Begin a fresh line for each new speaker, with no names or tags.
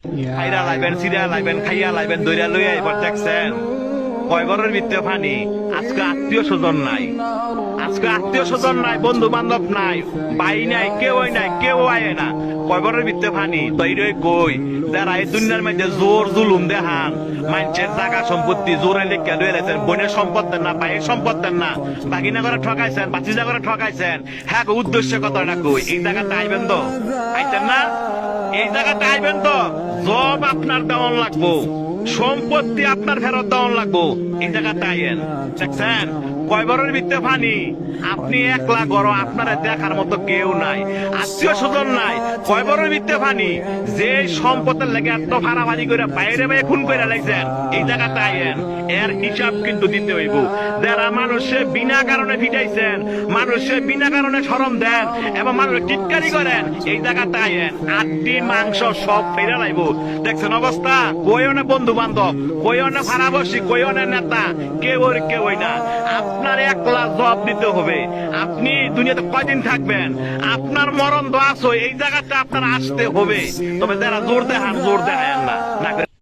খাইরা লাইবেন, সিরা লাইবেন, খাইয়া লাইবেন, দইরা লইয়া এবার দেখছেন কয় ঘরের ভিতরে পানি। আজকে আত্মীয় স্বজন নাই, আজকে আত্মীয় স্বজন নাই, বন্ধু বান্ধব নাই, ভাই নাই, কেউই নাই, কেউ আয় না। কয় ঘরের ভিতরে পানি তৈরি কই যারা এই দুনিয়ার মধ্যে জোর জুলুম দেখান, মানুষের জায়গা সম্পত্তি জোরে লেখা লয়ে রেছেন, বোনের সম্পদ দেন না, ভাইয়ের সম্পদ দেন না, বাগিনা করে ঠকাইছেন, বাচিজা করে ঠকাইছেন। হ্যাঁ উদ্দেশ্য কথাটা কই, এই জায়গাটা আইবেন তো, আইতেন না? এই জায়গাটা আইবেন তো, জব আপনার দেওয়ান লাগবো, সম্পত্তি আপনার ফেরত দেওয়ান লাগবো। এই জায়গাটা আইয়েন। দেখছেন কয় বড়ের ভিতরে পানি, আপনি একলা গড়, আপনারা দেখার মতো কেউ নাই, আত্মীয় স্বজন নাই। কয় বড়ের ভিতরে পানি, যে সম্পদের লেগে এত ফাড়াফাড়ি করে বাইরে বাইরে খুন করে লাগছেন, এই জায়গাটা আইয়েন। এর হিসাব কিন্তু দিতে হইব। যারা মানুষে বিনা কারণে ফিটাইছেন, মানুষে বিনা কারণে শরম দেন এবং মানুষ টিটকারি করেন, এই জায়গাটা আইয়েন। আড্ডি মাংস সব ফেরা লাইব। দেখছেন অবস্থা, কইও না বন্ধু বান্ধব, কইও না ফাড়াবসি, কইও না নেতা, কেউই না। আপনার একলা জবাব দিতে হবে। আপনি দুনিয়াতে কয়দিন থাকবেন, আপনার মরণ তো আসো, এই জায়গাটা আপনার আসতে হবে। তবে যারা জোর দেখান, জোর দেখায় না।